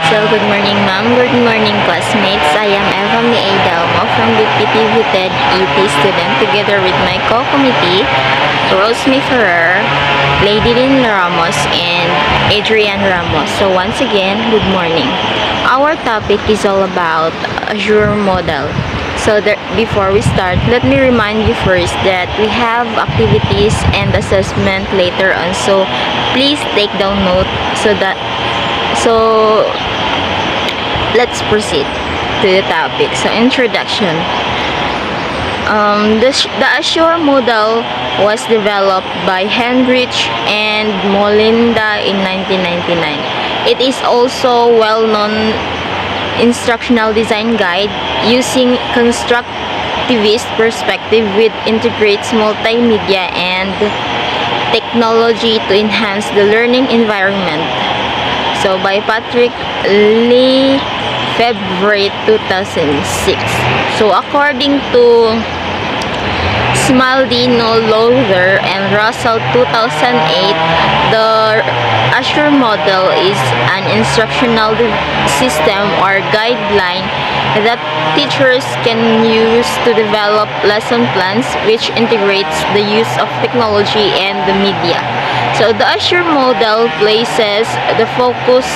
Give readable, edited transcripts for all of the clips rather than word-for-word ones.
So, good morning, ma'am. Good morning, classmates. I am Eva May Dalmo from BPT Vited ET student together with my co-committee, Rosemary Ferrer, Lady Lynn Ramos, and Adrian Ramos. So, once again, good morning. Our topic is all about Azure model. So, before we start, let me remind you first that we have activities and assessment later on. So, please take down note so let's proceed to the topic. So, introduction. The Azure model was developed by Heinrich and Molinda in 1999. It is also well-known instructional design guide using constructivist perspective which integrates multimedia and technology to enhance the learning environment. So, by Patrick Lee, February 2006. So, according to Smaldino, Lowther, and Russell 2008, the Azure model is an instructional system or guideline that teachers can use to develop lesson plans which integrates the use of technology and the media. So, the Azure model places the focus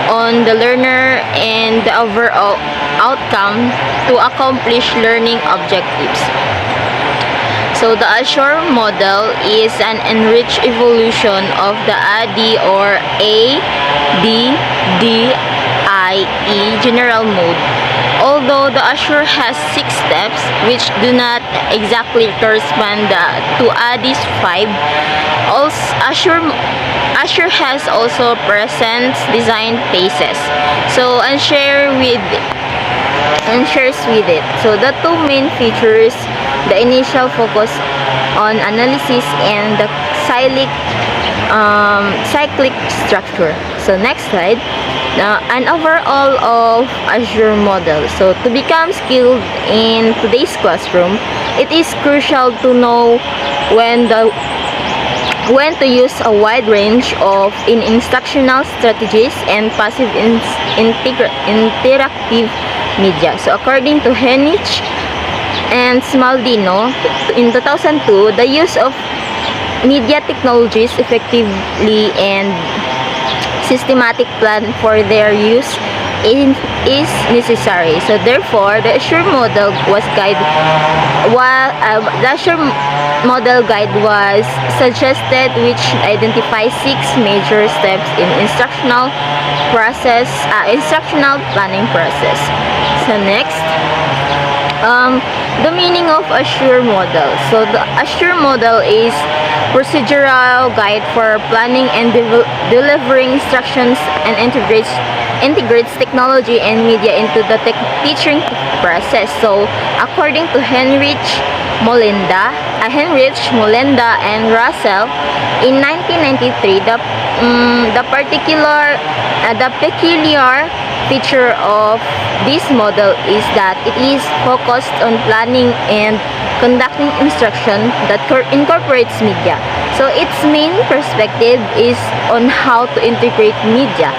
on the learner and the overall outcome to accomplish learning objectives. So, the Azure model is an enriched evolution of the ADDIE or ADDIE general mode. Although the Azure has 6 steps which do not exactly correspond to ADDIE's 5, Azure has also presents design phases. So, and shares with it. So, the two main features, the initial focus on analysis and the cyclic structure. So, next slide. An overall of Azure model. So, to become skilled in today's classroom, it is crucial to know when to use a wide range of instructional strategies and passive interactive media. So, according to Heinrich and Smaldino in 2002, the use of media technologies effectively and systematic plan for their use is necessary. So, therefore, the Azure model was suggested, which identifies 6 major steps in instructional planning process. So, next, the meaning of Azure model. So, the Azure model is procedural guide for planning and delivering instructions and integrates technology and media into the teaching process. So, according to Heinrich, Molinda, and Russell, in 1993, the peculiar feature of this model is that it is focused on planning and conducting instruction that incorporates media. So, its main perspective is on how to integrate media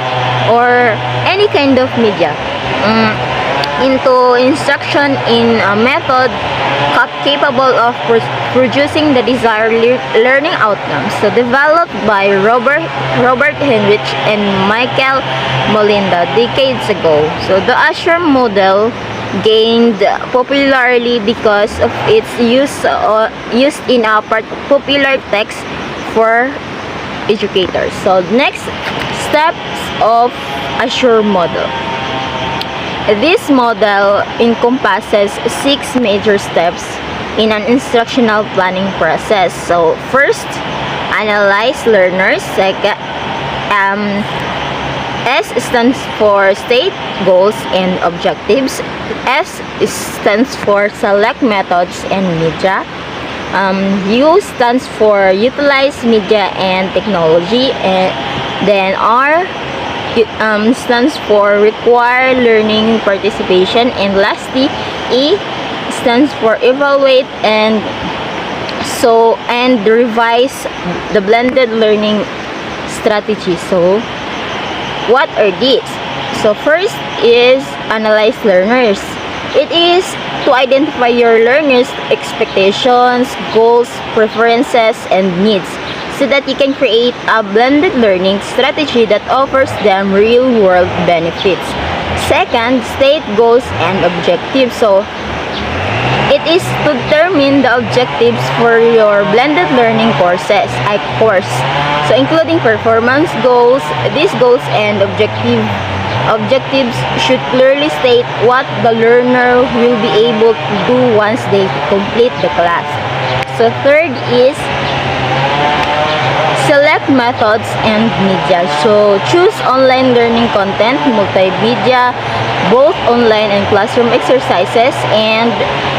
or any kind of media into instruction in a method capable of producing the desired learning outcomes. So, developed by Robert Heinrich and Michael Molinda decades ago. So, the Azure model gained popularity because of its use in a popular text for educators. So, next, steps of Azure model. This model encompasses 6 major steps in an instructional planning process. So, first, analyze learners. Second, S stands for state, goals, and objectives. S stands for select methods and media. U stands for utilize media and technology. And then R stands for require learning participation. And lastly, E stands for evaluate and revise the blended learning strategy. So, what are these? So first is analyze learners. It is to identify your learners' expectations, goals, preferences, and needs so that you can create a blended learning strategy that offers them real-world benefits. Second, state goals and objectives. So it is to determine the objectives for your blended learning course. So including performance goals, these goals and objectives should clearly state what the learner will be able to do once they complete the class. So third is select methods and media. So choose online learning content, multimedia, both online and classroom exercises, and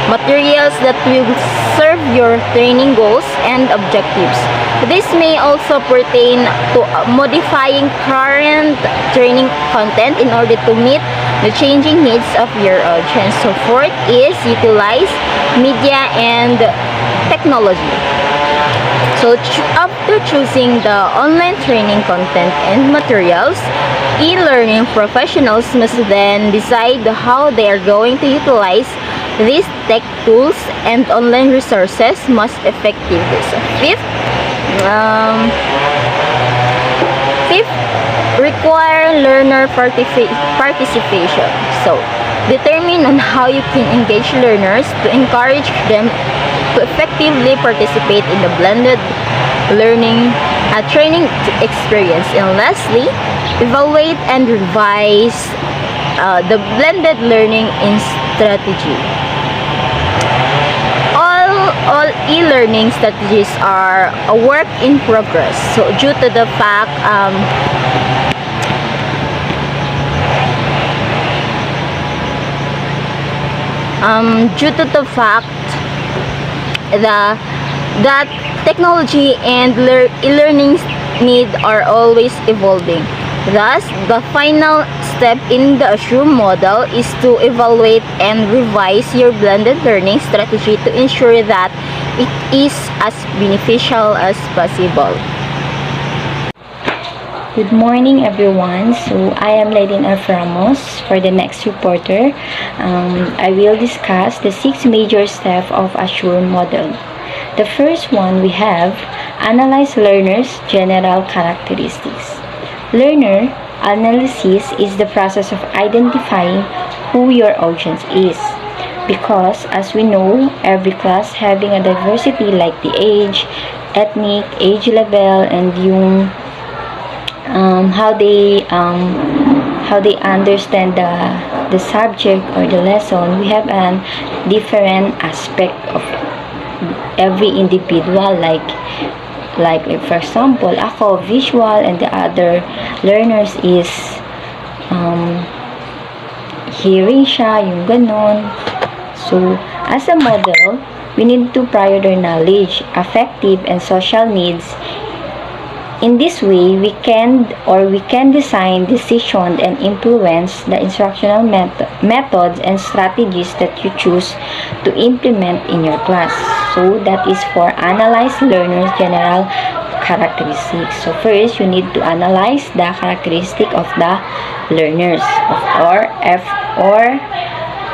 materials that will serve your training goals and objectives. This may also pertain to modifying current training content in order to meet the changing needs of your audience. So fourth is utilize media and technology. So after choosing the online training content and materials, e-learning professionals must then decide how they are going to utilize these tech tools and online resources most effectively. So fifth, require learner participation. So determine on how you can engage learners to encourage them to effectively participate in the blended learning training experience. And lastly, evaluate and revise the blended learning in strategy. All e-learning strategies are a work in progress. So due to the fact that technology and e-learning need are always evolving. Thus, the final step in the Assure model is to evaluate and revise your blended learning strategy to ensure that it is as beneficial as possible. Good morning, everyone. So I am Laylin F. Ramos for the next reporter. I will discuss the 6 major steps of Assure model. The first one we have analyze learners' general characteristics. Learner analysis is the process of identifying who your audience is. Because as we know, every class having a diversity like the age, ethnic, age level, and yung how they understand the subject or the lesson. We have a different aspect of every individual, like for example, ako visual and the other learners is hearing siya, yung ganon. So as a model, we need to prior their knowledge, affective and social needs. In this way, we can design, decision, and influence the instructional methods and strategies that you choose to implement in your class. So that is for analyze learners' general characteristics. So first, you need to analyze the characteristic of the learners or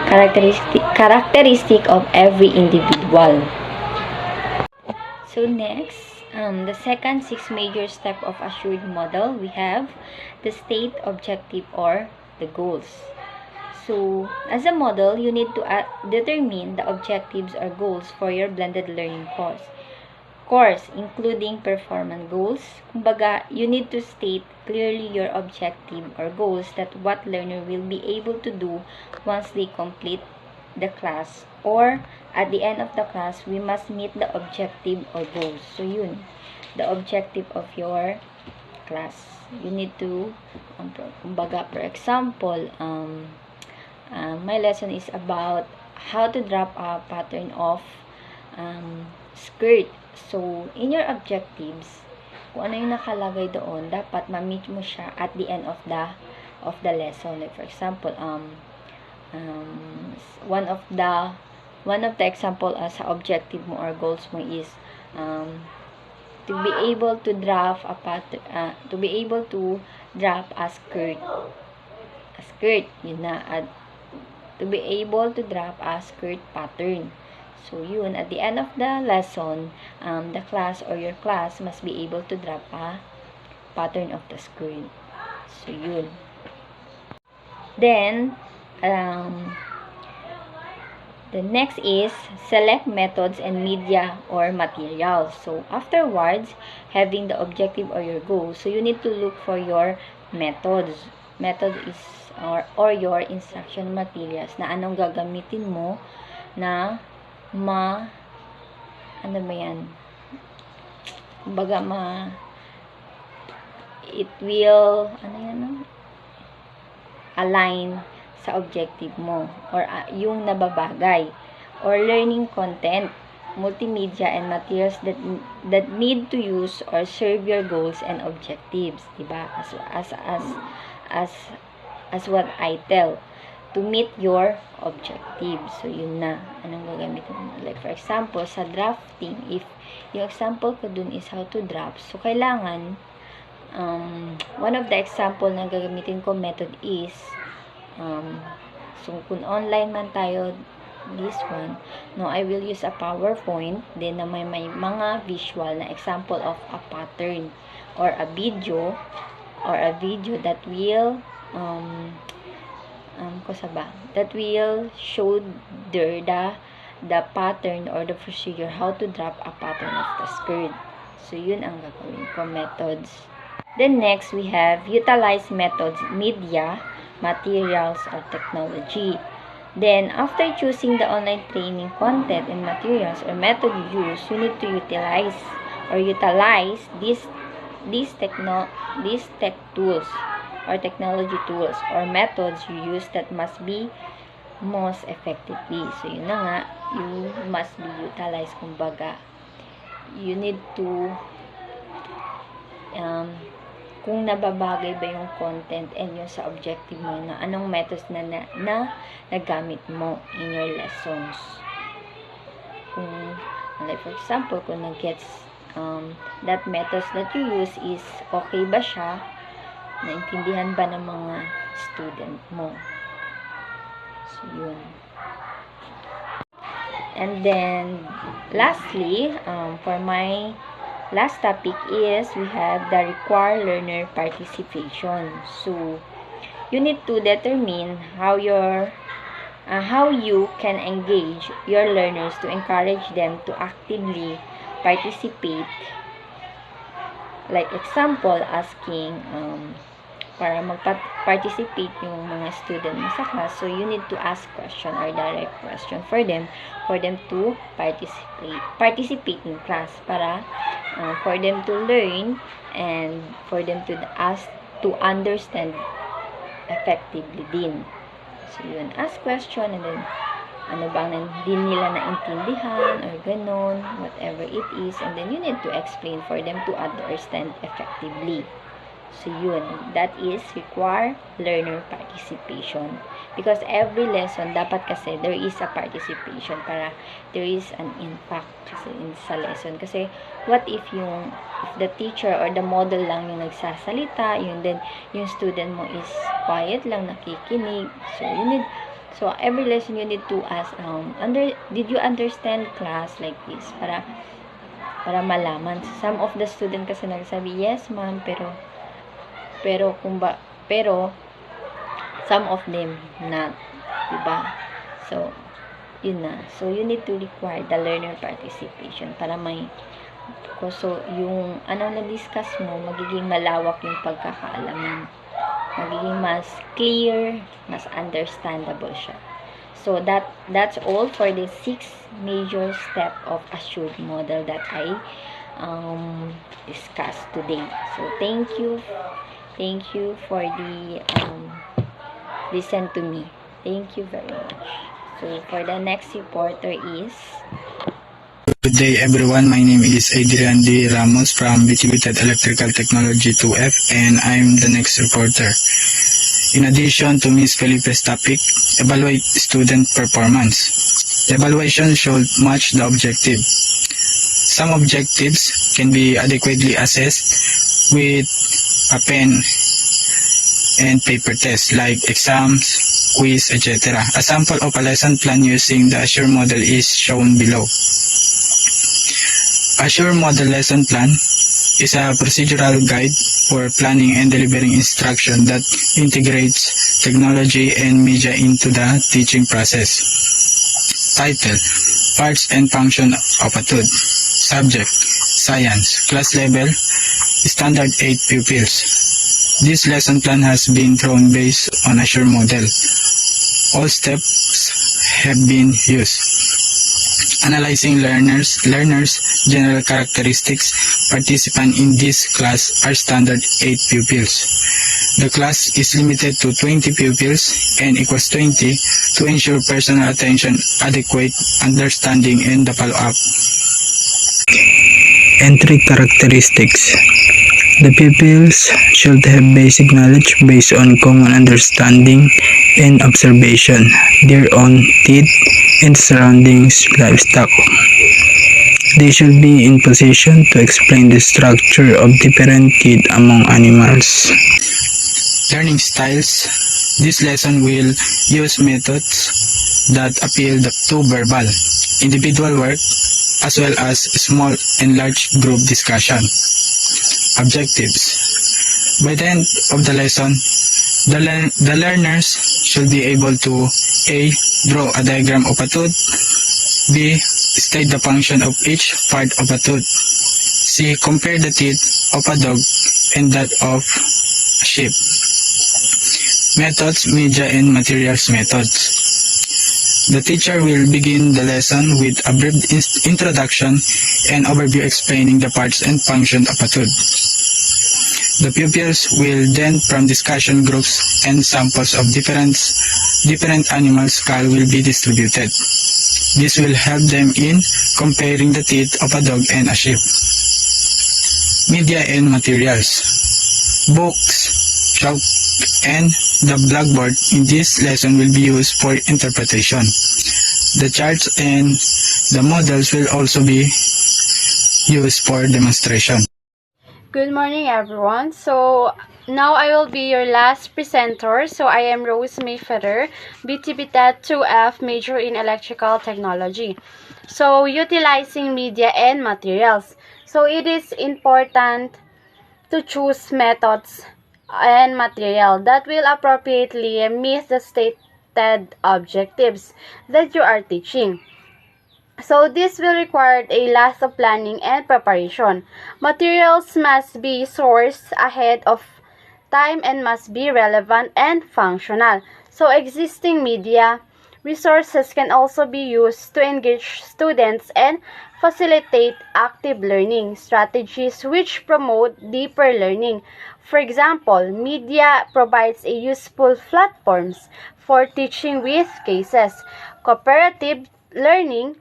characteristic of every individual. So next, the second 6 major step of Assured model, we have the state objective or the goals. So as a model, you need to determine the objectives or goals for your blended learning course, including performance goals. Kumbaga, you need to state clearly your objective or goals that what learner will be able to do once they complete the class, or at the end of the class we must meet the objective or goals. So yun, the objective of your class, you need to kumbaga, for example, my lesson is about how to drop a pattern of skirt. So in your objectives, kung ano yung nakalagay doon, dapat ma-meet mo siya at the end of the lesson. Like for example, one of the example sa objective mo or goals mo is to be able to draft a skirt a skirt. Yun na. At to be able to drop a skirt pattern. So, yun. At the end of the lesson, the class or your class must be able to drop a pattern of the skirt. So, yun. Then, the next is select methods and media or materials. So, afterwards, having the objective or your goal, so you need to look for your methods. Method is or your instruction materials na anong gagamitin mo na ano ba yan? Kumbaga it will, align sa objective mo or yung nababagay or learning content, multimedia and materials that need to use or serve your goals and objectives, diba? As what I tell, to meet your objectives. So, yun na. Anong gagamitin mo? Like, for example, sa drafting, if yung example ko dun is how to draft, so, kailangan, one of the example na gagamitin ko method is, so, kung online man tayo, this one, no, I will use a PowerPoint, then na may mga visual na example of a pattern, or a video that will, that will show the pattern or the procedure how to drop a pattern of the skirt. So, yun ang gagawin ko, methods. Then, next, we have utilize methods, media, materials, or technology. Then, after choosing the online training content and materials or method you use, you need to utilize these tech tools or technology tools or methods you use that must be most effectively. So, yun na nga, you must be utilized. Kumbaga, you need to kung nababagay ba yung content and yung sa objective mo na anong methods na nagamit mo in your lessons. Kung, like for example, kung nag-gets that methods that you use is okay ba siya, naintindihan ba ng mga student mo. So, yun. And then, lastly, for my last topic is we have the required learner participation. So, you need to determine how you can engage your learners to encourage them to actively participate. Like example, asking para mag-participate yung mga student mo sa class. So, you need to ask question or direct question for them to participate in class para for them to learn and for them to understand effectively din. So, yun. Ask question and then ano bang hindi nila naintindihan or ganun, whatever it is, and then you need to explain for them to understand effectively. So, yun. That is require learner participation. Because every lesson, dapat kasi there is a participation para there is an impact kasi sa lesson. Kasi, what if the teacher or the model lang yung nagsasalita, then yung student mo is quiet lang, nakikinig. So, every lesson you need to ask, did you understand class like this? Para malaman. Some of the student kasi nagsabi, yes ma'am, pero some of them not, diba? So, yun na. So, you need to require the learner participation para so, yung na-discuss mo, magiging malawak yung pagkakaalaman. Magiging mas clear, mas understandable siya. So, that's all for the 6 major step of assured model that I discussed today. So, thank you for the listen to me. Thank you very much. So, for the next reporter is Good day everyone, my name is Adrian D. Ramos from Distributed Electrical Technology 2F and I'm the next reporter. In addition to Ms. Felipe's topic, evaluate student performance. The evaluation should match the objective. Some objectives can be adequately assessed with a pen and paper tests like exams, quiz, etc. A sample of a lesson plan using the Assure model is shown below. Assure model lesson plan is a procedural guide for planning and delivering instruction that integrates technology and media into the teaching process. Title: Parts and Function of a Tooth. Subject: Science. Class level: Standard 8 pupils. This lesson plan has been drawn based on Assure model. All steps have been used. Analyzing learners' general characteristics. Participants in this class are standard 8 pupils. The class is limited to 20 pupils and equals 20 to ensure personal attention, adequate understanding, and the follow-up. Entry characteristics. The pupils should have basic knowledge based on common understanding and observation, their own teeth and surroundings livestock. They should be in position to explain the structure of different teeth among animals. Learning styles. This lesson will use methods that appeal to verbal, individual work, as well as small and large group discussion. Objectives. By the end of the lesson, the learners should be able to A. Draw a diagram of a tooth. B. State the function of each part of a tooth. C. Compare the teeth of a dog and that of a sheep. Methods, media, and materials methods. The teacher will begin the lesson with a brief introduction and overview explaining the parts and function of a tooth. The pupils will then from discussion groups and samples of different animal skull will be distributed. This will help them in comparing the teeth of a dog and a sheep. Media and materials. Books, chalk, and the blackboard in this lesson will be used for interpretation. The charts and the models will also be used for demonstration. Good morning, everyone. So now I will be your last presenter. So I am Rose Mayfeather, BTB-TET 2F, major in electrical technology. So utilizing media and materials. So it is important to choose methods and material that will appropriately meet the stated objectives that you are teaching. So this will require a lot of planning and preparation. Materials must be sourced ahead of time and must be relevant and functional. So existing media resources can also be used to engage students and facilitate active learning strategies which promote deeper learning. For example, media provides a useful platforms for teaching with cases, cooperative learning,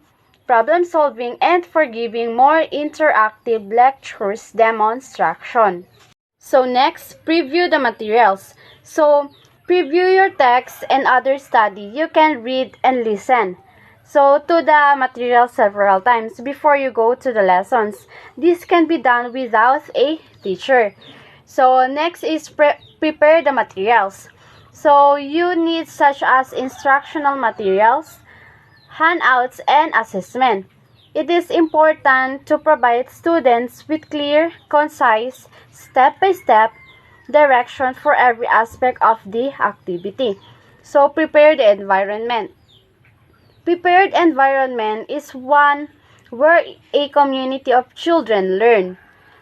problem solving, and for giving more interactive lectures demonstration. So next, preview the materials. So preview your text and other study. You can read and listen to the material several times before you go to the lessons. This can be done without a teacher. So next is prepare the materials. So you need such as instructional materials, handouts, and assessment. It is important to provide students with clear, concise, step-by-step direction for every aspect of the activity. So prepare the environment. Prepared environment is one where a community of children learn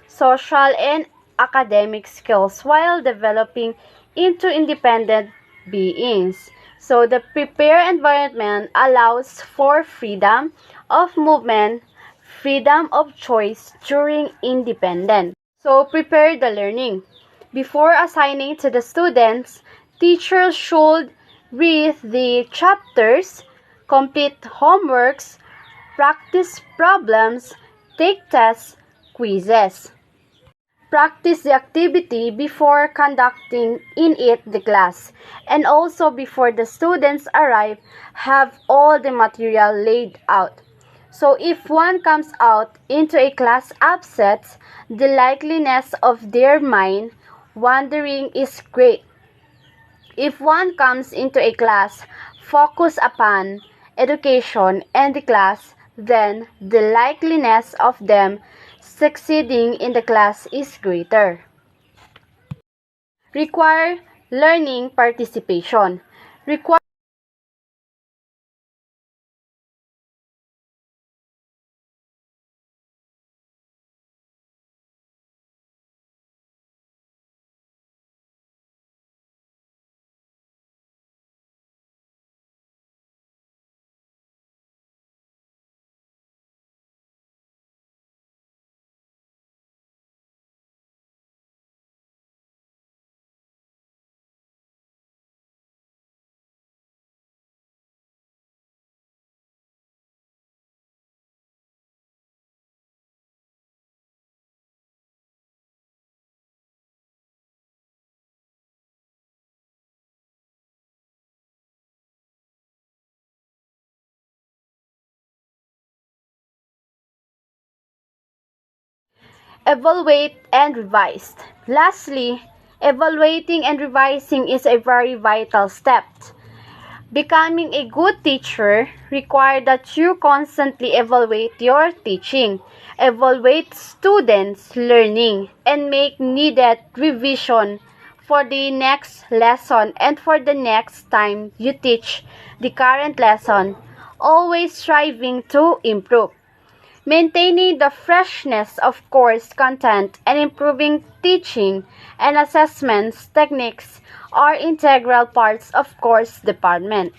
social and academic skills while developing into independent beings. So the prepared environment allows for freedom of movement, freedom of choice during independence. So prepare the learning. Before assigning to the students, teachers should read the chapters, complete homeworks, practice problems, take tests, quizzes. Practice the activity before conducting in it the class, and also before the students arrive, have all the material laid out. So if one comes out into a class upset, the likeliness of their mind wandering is great. If one comes into a class focused upon education and the class, then the likeliness of them succeeding in the class is greater. Require learning participation. Require evaluate and revise. Lastly, evaluating and revising is a very vital step. Becoming a good teacher requires that you constantly evaluate your teaching, evaluate students' learning, and make needed revision for the next lesson and for the next time you teach the current lesson, always striving to improve. Maintaining the freshness of course content and improving teaching and assessments techniques are integral parts of course department.